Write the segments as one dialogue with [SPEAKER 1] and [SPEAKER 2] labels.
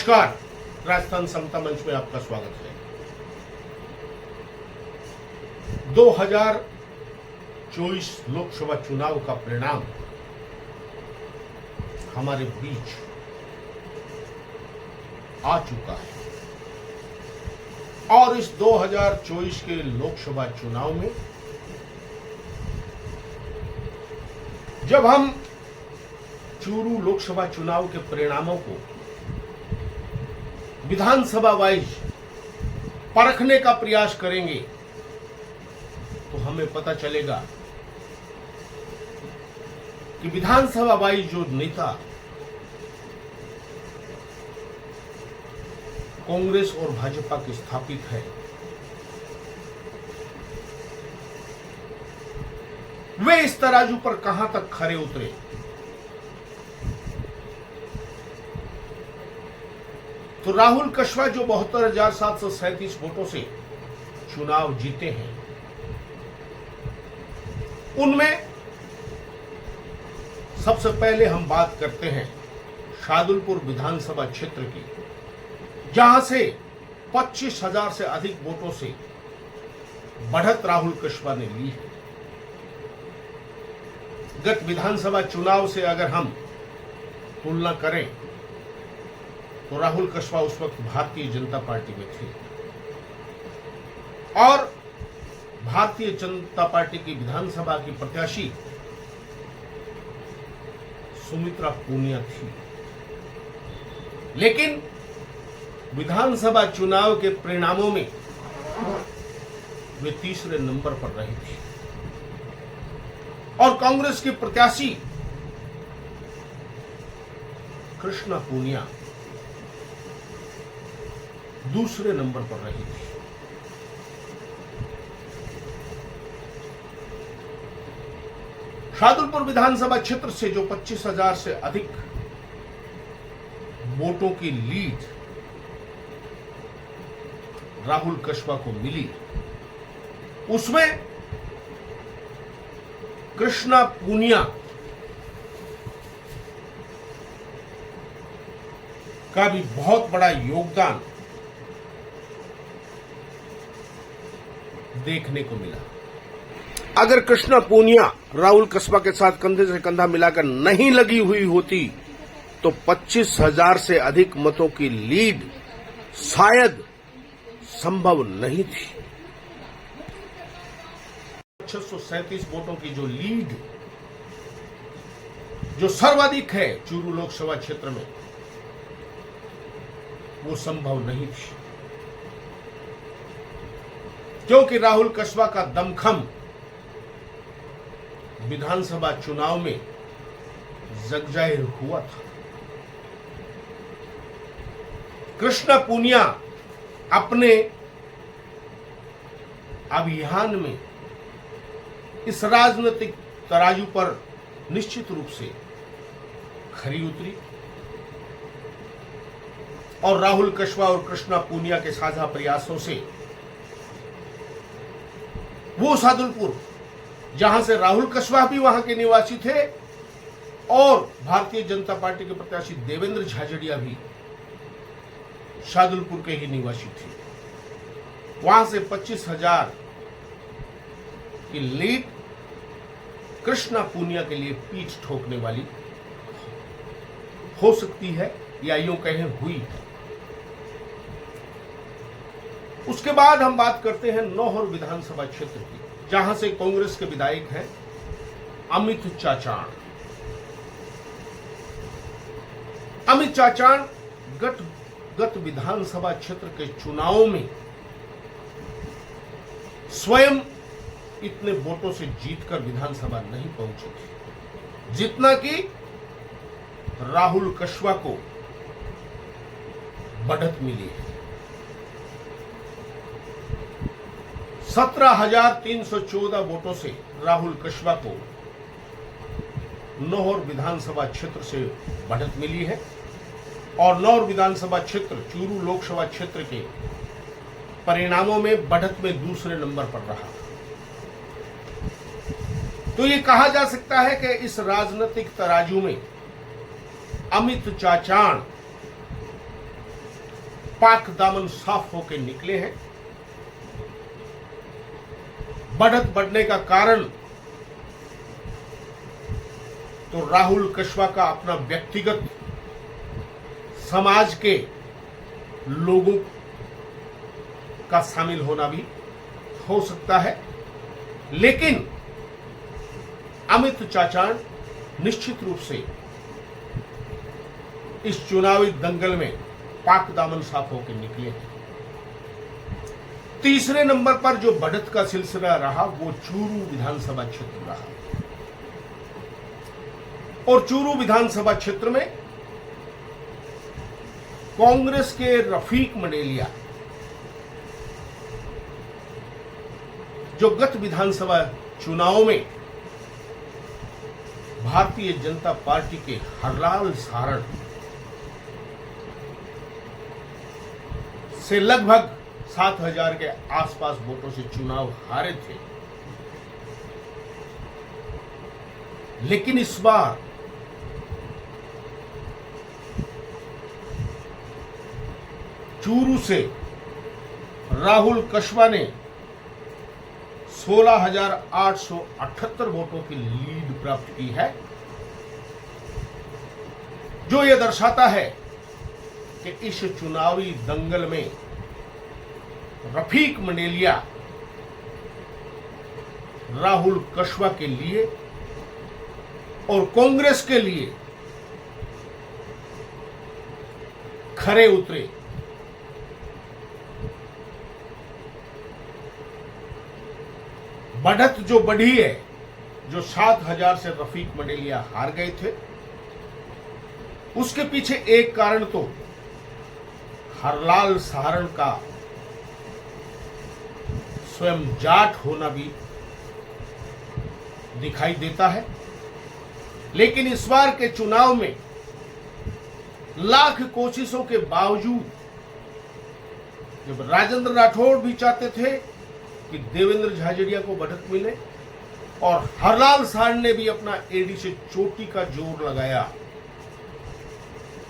[SPEAKER 1] नमस्कार, राजस्थान समता मंच में आपका स्वागत है। 2024 लोकसभा चुनाव का परिणाम हमारे बीच आ चुका है और इस 2024 के लोकसभा चुनाव में जब हम चूरू लोकसभा चुनाव के परिणामों को विधानसभा वाइज परखने का प्रयास करेंगे तो हमें पता चलेगा कि विधानसभा वाइज जो नेता कांग्रेस और भाजपा के स्थापित है वे इस तराजू पर कहां तक खरे उतरे। तो राहुल कस्वा जो 72,737 वोटों से चुनाव जीते हैं, उनमें सबसे पहले हम बात करते हैं शादुलपुर विधानसभा क्षेत्र की, जहां से 25,000 से अधिक वोटों से बढ़त राहुल कस्वा ने ली है। गत विधानसभा चुनाव से अगर हम तुलना करें तो राहुल कस्वा उस वक्त भारतीय जनता पार्टी में थे और भारतीय जनता पार्टी की विधानसभा की प्रत्याशी सुमित्रा पूनिया थी, लेकिन विधानसभा चुनाव के परिणामों में वे तीसरे नंबर पर रही थी और कांग्रेस के प्रत्याशी कृष्णा पूनिया दूसरे नंबर पर रही थी। शादुलपुर विधानसभा क्षेत्र से जो 25,000 से अधिक वोटों की लीड राहुल कस्वा को मिली, उसमें कृष्णा पूनिया का भी बहुत बड़ा योगदान देखने को मिला। अगर कृष्णा पूनिया राहुल कस्वा के साथ कंधे से कंधा मिलाकर नहीं लगी हुई होती तो 25,000 से अधिक मतों की लीड शायद संभव नहीं थी। 637 वोटों की जो लीड जो सर्वाधिक है चूरू लोकसभा क्षेत्र में, वो संभव नहीं थी, क्योंकि राहुल कस्वा का दमखम विधानसभा चुनाव में जगजाहिर हुआ था। कृष्णा पूनिया अपने अभियान में इस राजनीतिक तराजू पर निश्चित रूप से खरी उतरी और राहुल कस्वा और कृष्णा पूनिया के साझा प्रयासों से वो शादुलपुर, जहां से राहुल कस्वा भी वहां के निवासी थे और भारतीय जनता पार्टी के प्रत्याशी देवेंद्र झाझड़िया भी शादुलपुर के ही निवासी थे, वहां से 25,000 की लीड कृष्णा पूनिया के लिए पीठ ठोकने वाली हो सकती है या यूं कहें हुई है। उसके बाद हम बात करते हैं नौहर विधानसभा क्षेत्र की, जहां से कांग्रेस के विधायक हैं अमित चाचाण। अमित चाचाण गत विधानसभा क्षेत्र के चुनावों में स्वयं इतने वोटों से जीतकर विधानसभा नहीं पहुंचे थे जितना कि राहुल कस्वा को बढ़त मिली है। 17,314 वोटों से राहुल कस्वा को नौहर विधानसभा क्षेत्र से बढ़त मिली है और नौहर विधानसभा क्षेत्र चूरू लोकसभा क्षेत्र के परिणामों में बढ़त में दूसरे नंबर पर रहा। तो ये कहा जा सकता है कि इस राजनीतिक तराजू में अमित चाचाण पाक दामन साफ होकर निकले हैं। बढ़त बढ़ने का कारण तो राहुल कस्बा का अपना व्यक्तिगत समाज के लोगों का शामिल होना भी हो सकता है, लेकिन अमित चाचान निश्चित रूप से इस चुनावी दंगल में पाक दामन साफ होकर निकले हैं। तीसरे नंबर पर जो बढ़त का सिलसिला रहा वो चूरू विधानसभा क्षेत्र रहा, और चूरू विधानसभा क्षेत्र में कांग्रेस के रफीक मंडेलिया, जो गत विधानसभा चुनाव में भारतीय जनता पार्टी के हरलाल सारण से लगभग 7,000 के आसपास वोटों से चुनाव हारे थे, लेकिन इस बार चूरू से राहुल कस्बा ने 16,878 वोटों की लीड प्राप्त की है, जो यह दर्शाता है कि इस चुनावी दंगल में रफीक मंडेलिया राहुल कस्बा के लिए और कांग्रेस के लिए खरे उतरे। बढ़त जो बढ़ी है, जो 7,000 से रफीक मंडेलिया हार गए थे, उसके पीछे एक कारण तो हरलाल सारण का स्वयं जाट होना भी दिखाई देता है। लेकिन इस बार के चुनाव में लाख कोशिशों के बावजूद जब राजेंद्र राठौड़ भी चाहते थे कि देवेंद्र झाझड़िया को बढ़त मिले और हरलाल सारण ने भी अपना एडी से चोटी का जोर लगाया,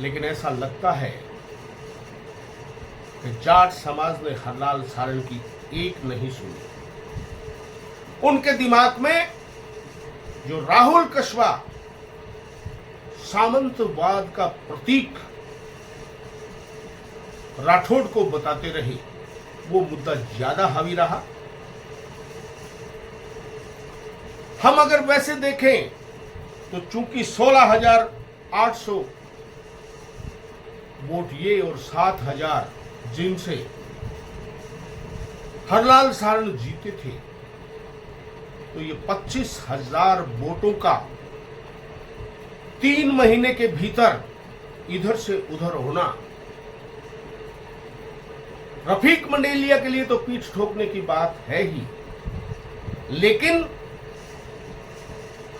[SPEAKER 1] लेकिन ऐसा लगता है कि जाट समाज ने हरलाल सारण की एक नहीं सुनी। उनके दिमाग में जो राहुल कस्बा सामंतवाद का प्रतीक राठौड़ को बताते रहे, वो मुद्दा ज्यादा हावी रहा। हम अगर वैसे देखें तो चूंकि 16,800 वोट ये और 7,000 जिनसे हरलाल सारण जीते थे, तो ये 25,000 वोटों का 3 महीने के भीतर इधर से उधर होना रफीक मंडेलिया के लिए तो पीठ ठोकने की बात है ही, लेकिन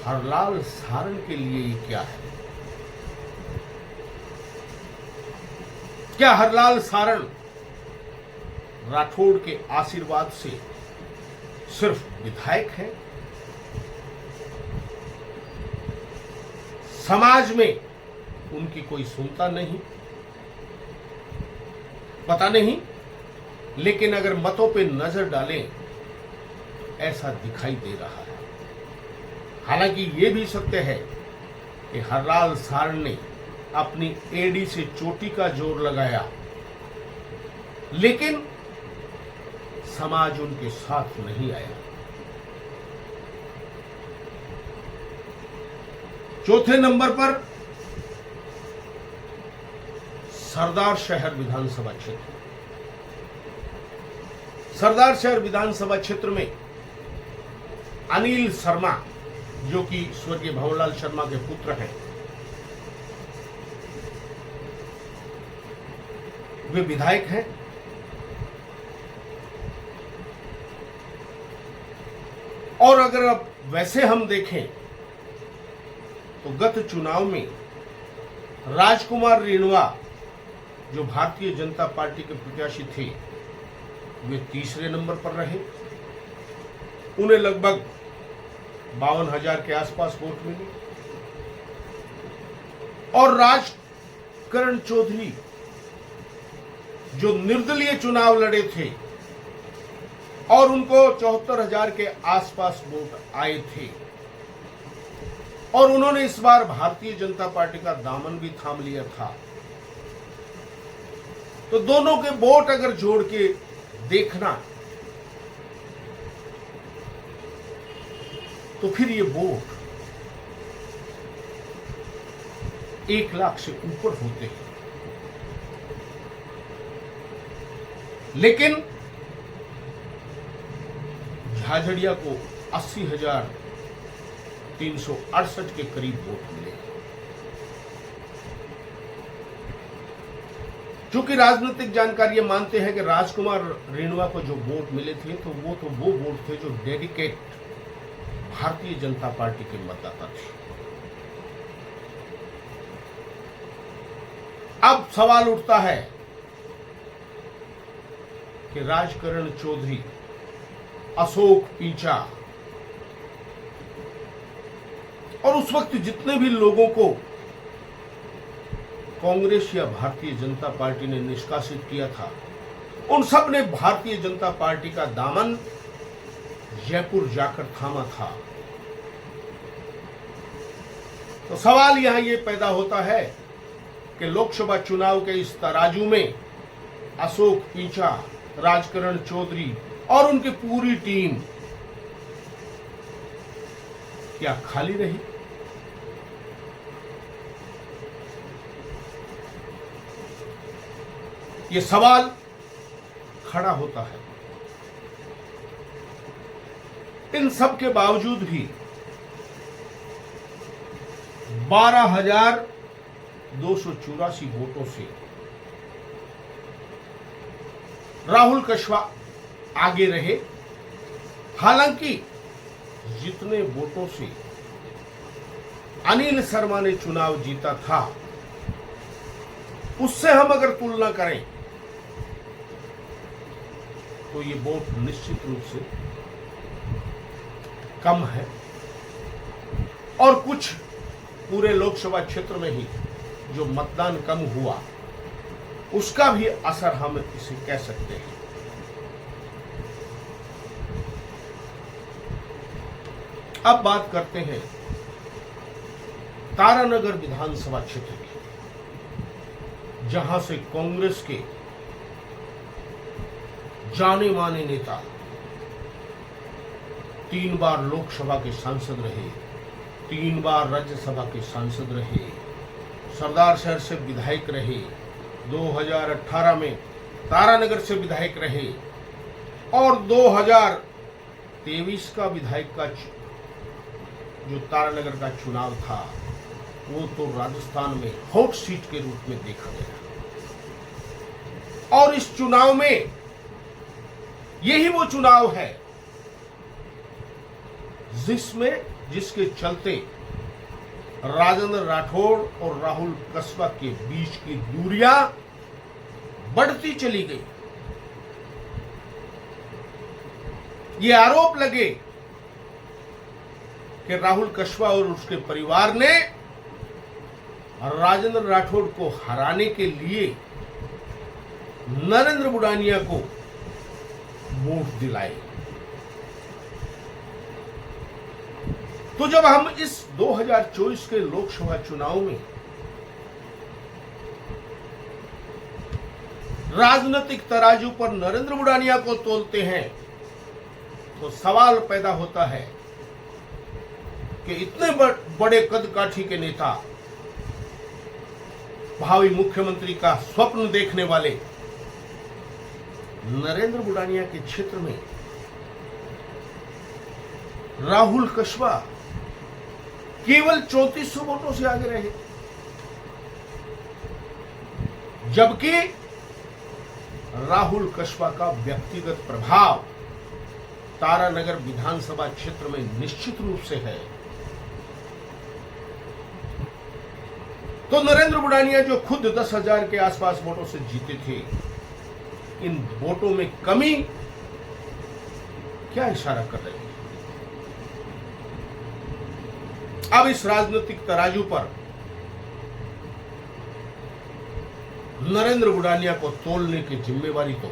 [SPEAKER 1] हरलाल सारण के लिए ये क्या है? क्या हरलाल सारण राठौड़ के आशीर्वाद से सिर्फ विधायक है? समाज में उनकी कोई सुनता नहीं, पता नहीं, लेकिन अगर मतों पे नजर डालें ऐसा दिखाई दे रहा है। हालांकि ये भी सत्य है कि हरलाल सारण ने अपनी एडी से चोटी का जोर लगाया, लेकिन समाज उनके साथ नहीं आया। चौथे नंबर पर सरदार शहर विधानसभा क्षेत्र। सरदार शहर विधानसभा क्षेत्र में अनिल शर्मा, जो कि स्वर्गीय भंवरलाल शर्मा के पुत्र हैं, वे विधायक हैं। और अगर अब वैसे हम देखें तो गत चुनाव में राजकुमार रेणुआ, जो भारतीय जनता पार्टी के प्रत्याशी थे, वे तीसरे नंबर पर रहे। उन्हें लगभग 52,000 के आसपास वोट मिले। और राजकरण चौधरी, जो निर्दलीय चुनाव लड़े थे और उनको 74,000 के आसपास वोट आए थे और उन्होंने इस बार भारतीय जनता पार्टी का दामन भी थाम लिया था। तो दोनों के वोट अगर जोड़ के देखना तो फिर ये वोट 1 लाख से ऊपर होते हैं। लेकिन झाझड़िया को 80,368 के करीब वोट मिले। चूंकि राजनीतिक जानकारी मानते हैं कि राजकुमार रेणुआ को जो वोट मिले थे तो वो वोट थे जो डेडिकेट भारतीय जनता पार्टी के मतदाता थे। अब सवाल उठता है कि राजकरण चौधरी, अशोक पींचा और उस वक्त जितने भी लोगों को कांग्रेस या भारतीय जनता पार्टी ने निष्कासित किया था, उन सब ने भारतीय जनता पार्टी का दामन जयपुर जाकर थामा था। तो सवाल यहां ये पैदा होता है कि लोकसभा चुनाव के इस तराजू में अशोक पींचा, राजकरण चौधरी और उनकी पूरी टीम क्या खाली रही? ये सवाल खड़ा होता है। इन सब के बावजूद भी 12,284 वोटों से राहुल कस्बा आगे रहे। हालांकि जितने वोटों से अनिल शर्मा ने चुनाव जीता था उससे हम अगर तुलना करें तो ये वोट निश्चित रूप से कम है और कुछ पूरे लोकसभा क्षेत्र में ही जो मतदान कम हुआ उसका भी असर हम इसे कह सकते हैं। अब बात करते हैं तारानगर विधानसभा क्षेत्र की, जहां से कांग्रेस के जाने माने नेता 3 बार लोकसभा के सांसद रहे, 3 बार राज्यसभा के सांसद रहे, सरदार शहर से विधायक रहे, 2018 में तारानगर से विधायक रहे और 2023 का विधायक का जो तारानगर का चुनाव था वो तो राजस्थान में हॉट सीट के रूप में देखा गया। और इस चुनाव में यही वो चुनाव है जिसके चलते राजेंद्र राठौड़ और राहुल कस्बा के बीच की दूरियां बढ़ती चली गई। ये आरोप लगे कि राहुल कस्बा और उसके परिवार ने राजेंद्र राठौड़ को हराने के लिए नरेंद्र बुडानिया को वोट दिलाए। तो जब हम इस 2024 के लोकसभा चुनाव में राजनीतिक तराजू पर नरेंद्र बुडानिया को तोलते हैं तो सवाल पैदा होता है कि इतने बड़े कदकाठी के नेता, भावी मुख्यमंत्री का स्वप्न देखने वाले नरेंद्र बुडानिया के क्षेत्र में राहुल कस्बा केवल 3400 वोटों से आगे रहे, जबकि राहुल कस्बा का व्यक्तिगत प्रभाव तारानगर विधानसभा क्षेत्र में निश्चित रूप से है। तो नरेंद्र बुडानिया जो खुद 10,000 के आसपास वोटों से जीते थे, इन वोटों में कमी क्या इशारा कर रही है? अब इस राजनीतिक तराजू पर नरेंद्र गुडानिया को तोलने की जिम्मेवारी तो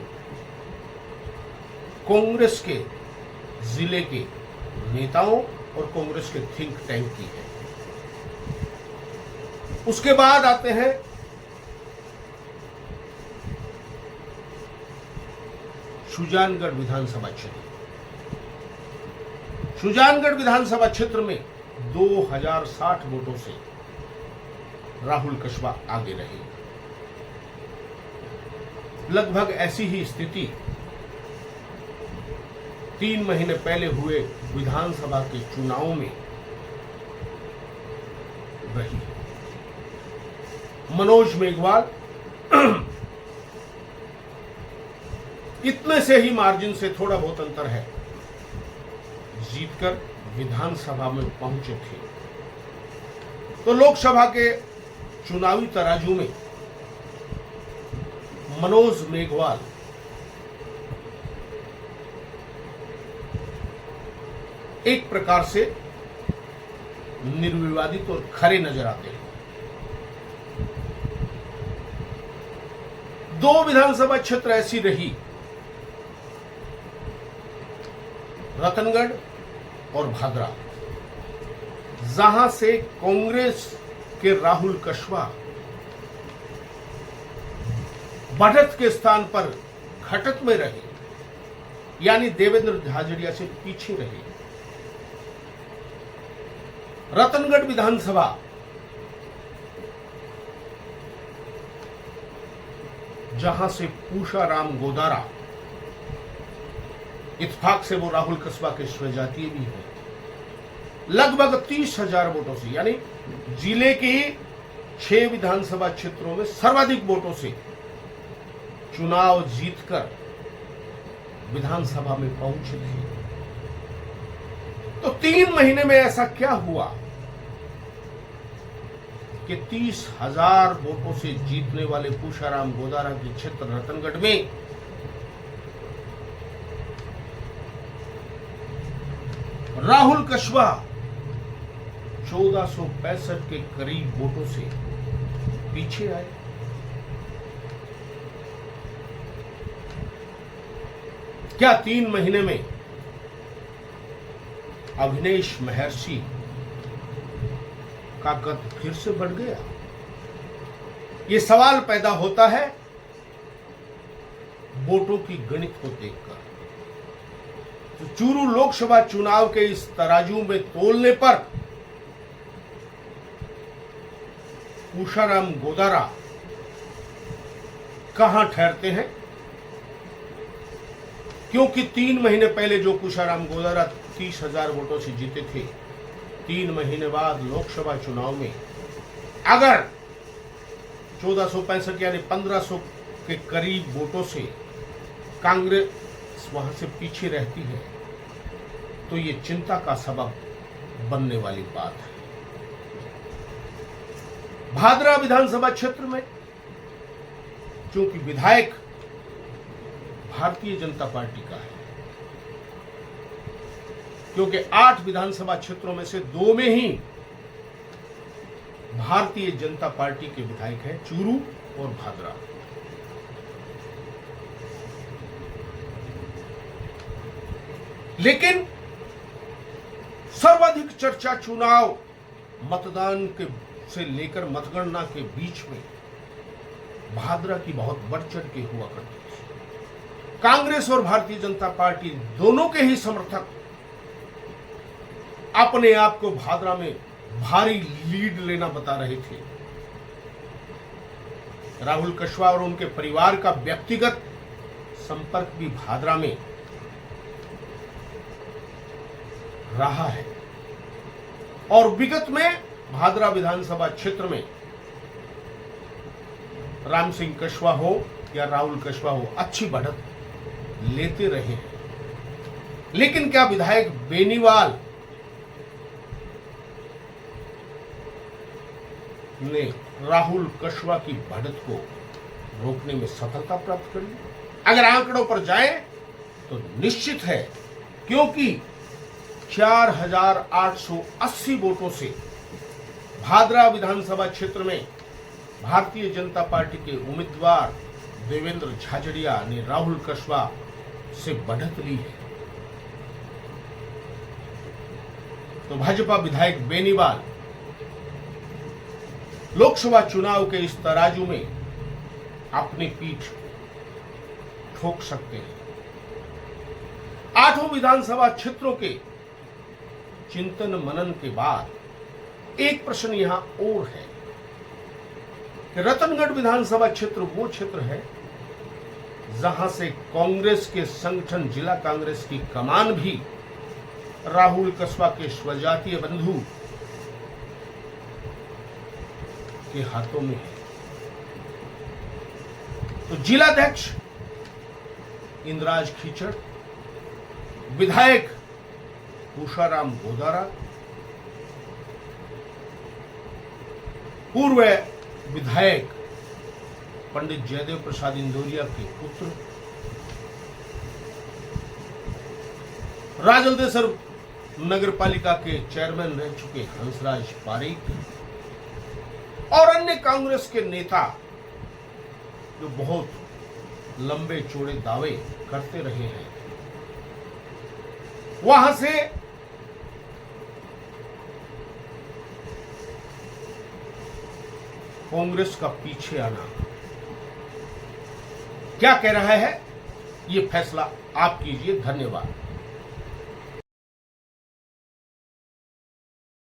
[SPEAKER 1] कांग्रेस के जिले के नेताओं और कांग्रेस के थिंक टैंक की है। उसके बाद आते हैं सुजानगढ़ विधानसभा क्षेत्र। सुजानगढ़ विधानसभा क्षेत्र में 2060 वोटों से राहुल कस्बा आगे रहे। लगभग ऐसी ही स्थिति 3 महीने पहले हुए विधानसभा के चुनाव में रही। मनोज मेघवाल इतने से ही मार्जिन से, थोड़ा बहुत अंतर है, जीतकर विधानसभा में पहुंचे थे। तो लोकसभा के चुनावी तराजू में मनोज मेघवाल एक प्रकार से निर्विवादित और खरे नजर आते हैं। 2 विधानसभा क्षेत्र ऐसी रही, रतनगढ़ और भादरा, जहां से कांग्रेस के राहुल कस्बा बढ़त के स्थान पर घटत में रहे, यानी देवेंद्र झाझड़िया से पीछे रहे। रतनगढ़ विधानसभा जहां से पूषाराम गोदारा, इत्तेफाक से वो राहुल कस्बा के स्वजातीय भी हैं, लगभग 30,000 वोटों से, यानी जिले के 6 विधानसभा क्षेत्रों में सर्वाधिक वोटों से चुनाव जीतकर विधानसभा में पहुंचे थे। तो 3 महीने में ऐसा क्या हुआ कि 30,000 वोटों से जीतने वाले पूषाराम गोदारा के क्षेत्र रतनगढ़ में राहुल कस्बा 1465 के करीब वोटों से पीछे आए। क्या 3 महीने में अभिनेश महर्षि का कद फिर से बढ़ गया? ये सवाल पैदा होता है वोटों की गणित को देखकर। तो चूरू लोकसभा चुनाव के इस तराजू में तोलने पर पूषाराम गोदारा कहां ठहरते हैं? क्योंकि 3 महीने पहले जो पूषाराम गोदारा 30,000 वोटों से जीते थे, 3 महीने बाद लोकसभा चुनाव में अगर 1465 यानी 1500 के करीब वोटों से कांग्रेस वहां से पीछे रहती है, तो ये चिंता का सबब बनने वाली बात है। भादरा विधानसभा क्षेत्र में चूंकि विधायक भारतीय जनता पार्टी का है, क्योंकि 8 विधानसभा क्षेत्रों में से 2 में ही भारतीय जनता पार्टी के विधायक हैं, चूरू और भादरा। लेकिन सर्वाधिक चर्चा चुनाव मतदान के से लेकर मतगणना के बीच में भादरा की बहुत बढ़ चढ़ के हुआ करती थी। कांग्रेस और भारतीय जनता पार्टी दोनों के ही समर्थक अपने आप को भादरा में भारी लीड लेना बता रहे थे। राहुल कस्बा और उनके परिवार का व्यक्तिगत संपर्क भी भादरा में रहा है और विगत में भादरा विधानसभा क्षेत्र में राम सिंह कस्बा हो या राहुल कस्बा हो, अच्छी बढ़त लेते रहे हैं। लेकिन क्या विधायक बेनीवाल ने राहुल कस्बा की बढ़त को रोकने में सफलता प्राप्त कर ली? अगर आंकड़ों पर जाएं तो निश्चित है, क्योंकि 4,880 वोटों से भादरा विधानसभा क्षेत्र में भारतीय जनता पार्टी के उम्मीदवार देवेंद्र झाझड़िया ने राहुल कस्बा से बढ़त ली है, तो भाजपा विधायक बेनीवाल लोकसभा चुनाव के इस तराजू में अपनी पीठ ठोक सकते हैं। 8 विधानसभा क्षेत्रों के चिंतन मनन के बाद एक प्रश्न यहां और है कि रतनगढ़ विधानसभा क्षेत्र वो क्षेत्र है जहां से कांग्रेस के संगठन जिला कांग्रेस की कमान भी राहुल कस्बा के स्वजातीय बंधु के हाथों में है। तो जिलाध्यक्ष इंद्राज खीचड़, विधायक उषाराम गोदारा, पूर्व विधायक पंडित जयदेव प्रसाद इंदौरिया के पुत्र, राजलदेसर नगर पालिका के चेयरमैन रह चुके हंसराज पारीक और अन्य कांग्रेस के नेता जो बहुत लंबे चौड़े दावे करते रहे हैं, वहां से कांग्रेस का पीछे आना क्या कह रहा है, ये फैसला आप कीजिए। धन्यवाद।